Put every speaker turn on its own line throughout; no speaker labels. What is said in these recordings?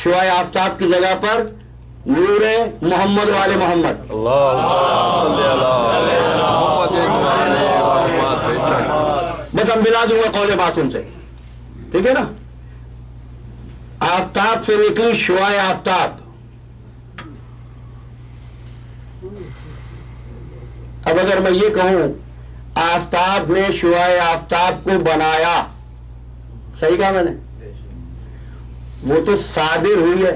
شعاع آفتاب کی جگہ پر نور محمد والے محمد. بس ہم ملا دوں گا قول معصوم سے, ٹھیک ہے نا. آفتاب سے نکلی شعاع آفتاب. اب اگر میں یہ کہوں آفتاب نے شعاع آفتاب کو بنایا, صحیح کہا میں نے؟ وہ تو صادر ہوئی ہے,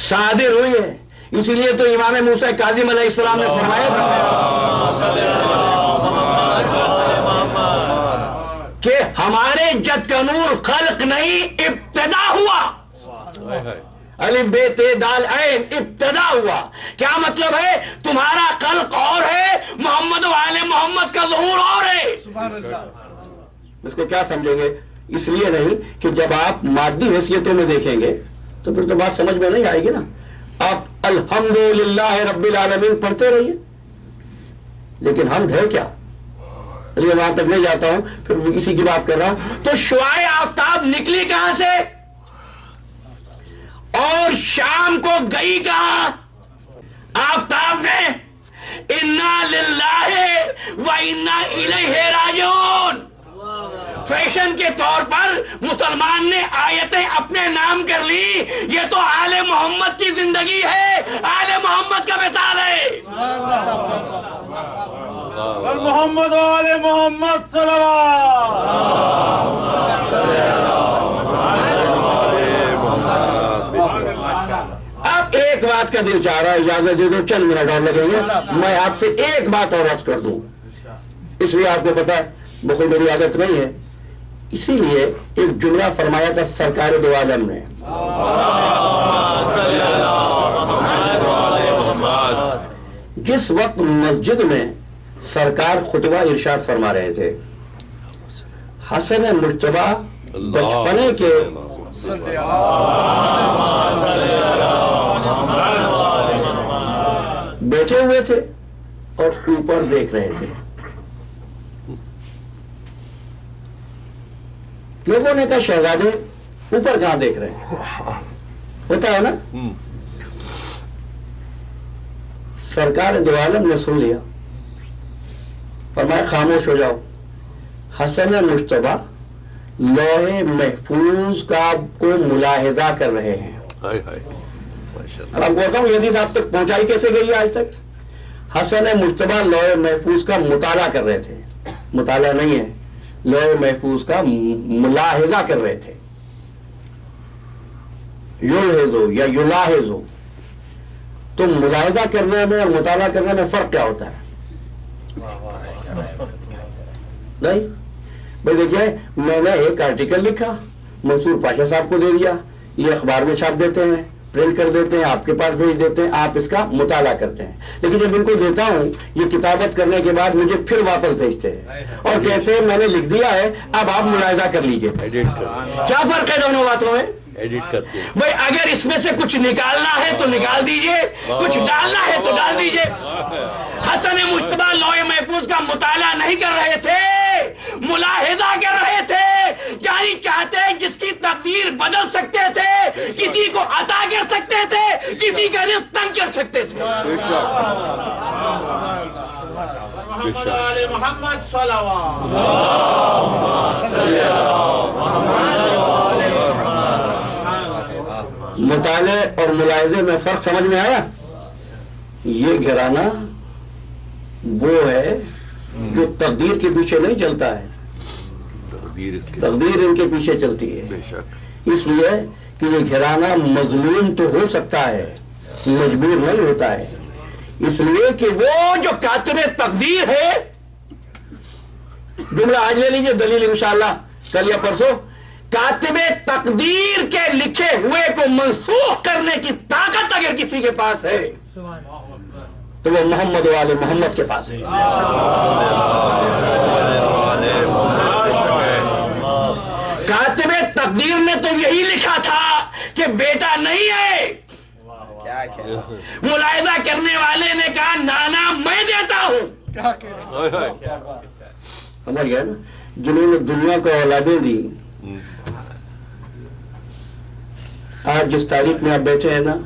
صادر ہوئی ہے. اسی لیے تو امام موسیٰ کاظم علیہ السلام نے فرمایا کہ ہمارے جد کا نور خلق نہیں ابتدا ہوا. الف بے تے دال عین, ابتدا ہوا. کیا مطلب ہے؟ تمہارا خلق اور ہے, محمد والے محمد کا ظہور اور ہے. اس کو کیا سمجھیں گے؟ اس لیے نہیں کہ جب آپ مادی حیثیتوں میں دیکھیں گے تو پھر تو بات سمجھ میں نہیں آئے گی نا. آپ الحمدللہ رب العالمین پڑھتے رہیے, لیکن حمد ہے کیا؟ لیے وہاں تک نہیں جاتا ہوں, پھر اسی کی بات کر رہا ہوں. تو شعاع آفتاب نکلی کہاں سے اور شام کو گئی کہاں؟ آفتاب نے انا للہ و انا الیہ راجعون فیشن کے طور پر مسلمان نے آیتیں اپنے نام کر لی. یہ تو آل محمد کی زندگی ہے, آل محمد کا مثال ہے.
محمد و آل محمد صلوات.
اب ایک بات کا دل چاہ رہا ہے, اجازت دے دو چند منٹ اور لگیں گے. میں آپ سے ایک بات اور عرض کر دوں, اس لیے آپ کو پتا ہے بخود میری عادت نہیں ہے, اسی لیے ایک جملہ فرمایا تھا سرکار دو عالم نے. جس وقت مسجد میں سرکار خطبہ ارشاد فرما رہے تھے, حسن مجتبیٰ بچپنے کے بیٹھے ہوئے تھے اور اوپر دیکھ رہے تھے. لوگوں نے کہا شہزادے اوپر کہاں دیکھ رہے ہیں؟ ہوتا ہے نا. سرکار دو عالم نے سن لیا, فرمایا خاموش ہو جاؤ. حسن مجتبیٰ لوح محفوظ کا کو ملاحظہ کر رہے ہیں. اب آپ کو بتاؤں یہ حدیث آپ تک پہنچائی کیسے گئی ہے آج تک؟ حسن مجتبیٰ لوح محفوظ کا مطالعہ کر رہے تھے, مطالعہ نہیں ہے, لوح محفوظ کا ملاحظہ کر رہے تھے. یلحظو یا یلاحظو, تو ملاحظہ کرنے میں اور مطالعہ کرنے میں فرق کیا ہوتا ہے؟ نہیں بھائی دیکھیے, میں نے ایک آرٹیکل لکھا, منصور پاشا صاحب کو دے دیا, یہ اخبار میں چھاپ دیتے ہیں, پرنٹ کر دیتے ہیں, آپ کے پاس بھیج دیتے ہیں, آپ اس کا مطالعہ کرتے ہیں. لیکن جب ان کو دیتا ہوں یہ کتابت کرنے کے بعد مجھے پھر واپس بھیجتے ہیں اور کہتے ہیں میں نے لکھ دیا ہے, اب آپ ملاحظہ کر لیجئے. کیا فرق ہے دونوں باتوں میں؟ بھائی اگر اس میں سے کچھ نکالنا ہے تو نکال دیجئے, کچھ ڈالنا ہے تو ڈال دیجئے. حسن مجتبیٰ لوح محفوظ کا مطالعہ نہیں کر رہے تھے, ملاحظہ کر رہے تھے. یعنی چاہتے جس کی تقدیر بدل سکتے تھے, کسی کو عطا کر سکتے تھے, کسی کا رزق تنگ کر سکتے تھے.
محمد آل محمد صلوات.
مطالعے اور ملاحظے میں فرق سمجھ میں آیا؟ یہ گھرانہ وہ ہے جو تقدیر کے پیچھے نہیں چلتا ہے, تقدیر ان کے پیچھے چلتی ہے. اس لیے کہ یہ گھرانہ مظلوم تو ہو سکتا ہے, مجبور نہیں ہوتا ہے. اس لیے کہ وہ جو کاتب تقدیر ہے, جملہ آج لے لیجئے, دلیل انشاءاللہ کل یا پرسوں, کاتب تقدیر کے لکھے ہوئے کو منسوخ کرنے کی طاقت اگر کسی کے پاس ہے تو وہ محمد والے محمد کے پاس ہے. کاتب تقدیر نے تو یہی لکھا تھا کہ بیٹا نہیں ہے. ملاحظہ کرنے والے نے کہا نانا میں دیتا ہوں. سمجھ گیا نا؟ جنہوں نے دنیا کو اولادیں دی آج جس تاریخ میں آپ بیٹھے ہیں نا،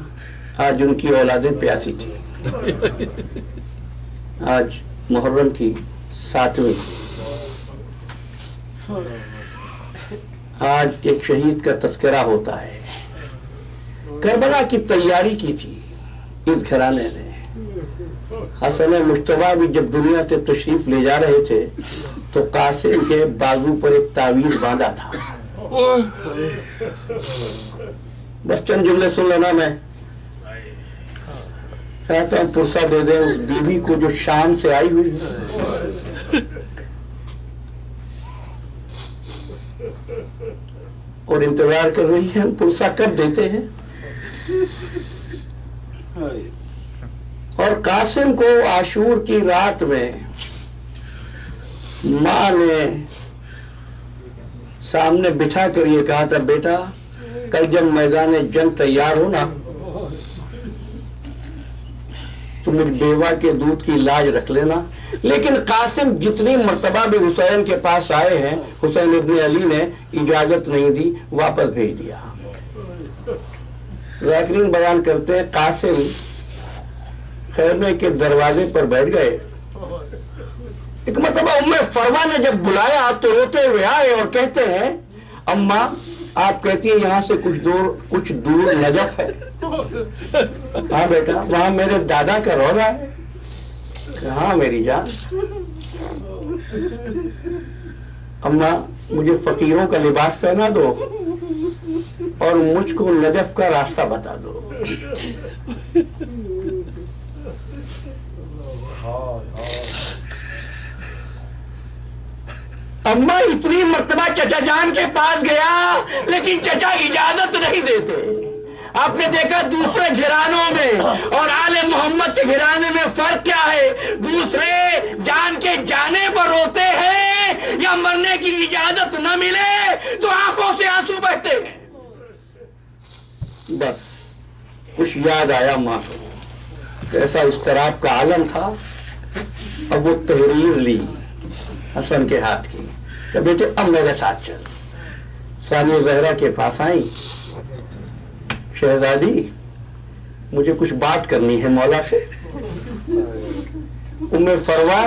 آج ان کی اولادیں پیاسی تھی. آج محرم کی 7ویں، آج ایک شہید کا تذکرہ ہوتا ہے. کربلا کی تیاری کی تھی اس گھرانے نے. حسن مجتبیٰ بھی جب دنیا سے تشریف لے جا رہے تھے تو قاسم کے بازو پر ایک تعویذ باندھا تھا. بس چند جملے سن لینا. میں کہتا ہوں پرسہ دے دیں اس بی بی کو جو شام سے آئی ہوئی ہے اور انتظار کر رہی ہے ہم پرسہ کب دیتے ہیں. اور قاسم کو عاشور کی رات میں ماں نے سامنے بٹھا کر یہ کہا تھا، بیٹا کل جب میدان جنگ تیار ہو نا تو مجھ بیوہ کے دودھ کی لاج رکھ لینا. لیکن قاسم جتنی مرتبہ بھی حسین کے پاس آئے ہیں، حسین ابن علی نے اجازت نہیں دی، واپس بھیج دیا. ذاکرین بیان کرتے ہیں قاسم خیمے کے دروازے پر بیٹھ گئے. ایک مرتبہ ام فروا نے جب بلایا تو روتے ہوئے آئے اور کہتے ہیں، اماں آپ کہتی ہیں یہاں سے کچھ دور نجف ہے. ہاں بیٹا وہاں میرے دادا کا روضہ ہے. ہاں میری جان. اماں مجھے فقیروں کا لباس پہنا دو اور مجھ کو نجف کا راستہ بتا دو. اماں اتنی مرتبہ چچا جان کے پاس گیا لیکن چچا اجازت نہیں دیتے. آپ نے دیکھا دوسرے گھرانوں میں اور آل محمد کے گھرانے میں فرق کیا ہے. دوسرے جان کے جانے پر روتے ہیں یا مرنے کی اجازت نہ ملے تو آنکھوں سے آنسو بہتے ہیں. بس کچھ یاد آیا ماں کو، ایسا اضطراب کا عالم تھا. اب وہ تحریر لی حسن کے ہاتھ کی کہ بیٹے اب میرے ساتھ چل. ثانیہ زہرا کے پاس آئیں، شہزادی مجھے کچھ بات کرنی ہے مولا سے. ام فروا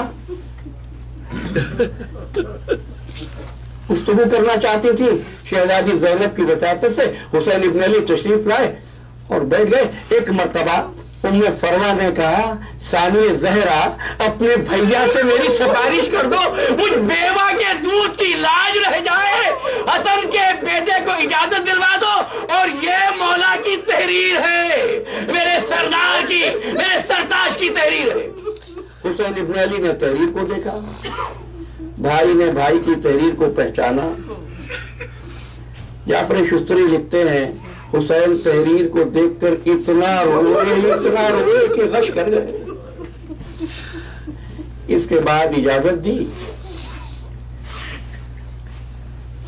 گفتگو کرنا چاہتی تھی. شہزادی زینب کی وساطت سے حسین ابن علی تشریف لائے اور بیٹھ گئے. ایک مرتبہ ام فروا نے کہا، ثانیہ زہرا اپنے بھیا سے میری سفارش کر دو، مجھ بیوہ کے دودھ کی لاج رہ جائے. حسن کے بیٹے کو اجازت دلوا دو. اور یہ مولا کی تحریر ہے، میرے سردار کی، میرے سرتاج کی تحریر ہے. حسین ابن علی نے تحریر کو دیکھا، بھائی نے بھائی کی تحریر کو پہچانا. جعفر شستری لکھتے ہیں حسین تحریر کو دیکھ کر اتنا روئے کہ غش کر گئے. اس کے بعد اجازت دی.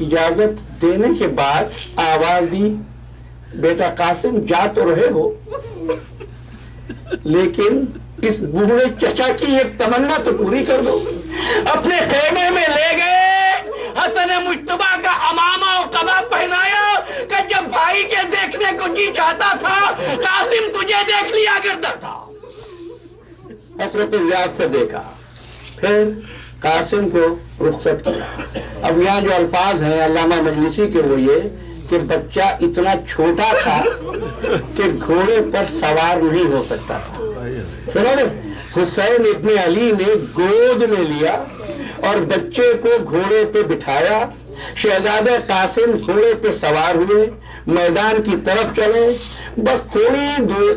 اجازت دینے کے بعد آواز دی، بیٹا قاسم جا تو رہے ہو لیکن اس بوڑھے چچا کی ایک تمنا تو پوری کر دو. اپنے خیمے میں لے گئے، حسن مجتبیٰ کا عمامہ اور قبا پہنایا کہ جب بھائی کے دیکھنے کو جی چاہتا تھا قاسم تجھے دیکھ لیا کرتا تھا. حضرت ریاض سے دیکھا، پھر قاسم کو رخصت کیا. اب یہاں جو الفاظ ہیں علامہ مجلسی کے وہ یہ کہ بچہ اتنا چھوٹا تھا کہ گھوڑے پر سوار نہیں ہو سکتا تھا. حسین ابن علی نے گود میں لیا اور بچے کو گھوڑے پہ بٹھایا. شہزادہ قاسم گھوڑے پہ سوار ہوئے، میدان کی طرف چلے. بس تھوڑی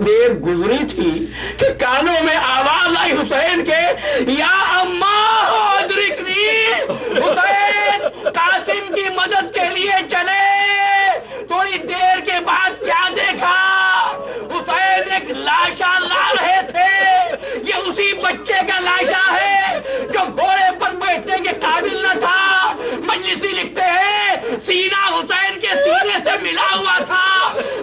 دیر گزری تھی کہ کانوں میں آواز آئی حسین کے، یا اماں ادرکنی. حسین قاسم کی مدد کے لیے چلے. تھوڑی دیر کے بعد کیا دیکھا، حسین ایک لاشا لا رہے تھے. یہ اسی بچے کا لاشا ہے جو گھوڑے پر بیٹھنے کے قابل نہ تھا. مجلسی لکھتے ہیں سینہ حسین کے سینے سے ملا ہوا تھا،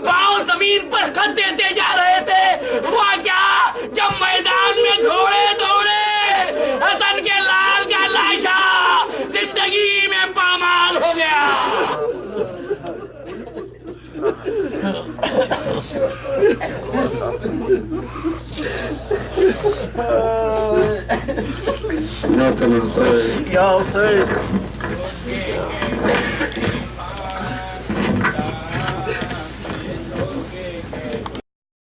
پاؤں زمین پر خط دیتے جا رہے تھے. ہوا کیا، جب میدان میں گھوڑے دوڑے حسن کے لال کا لاشا زندگی میں پامال ہو گیا. نوتن حسین
یا حسین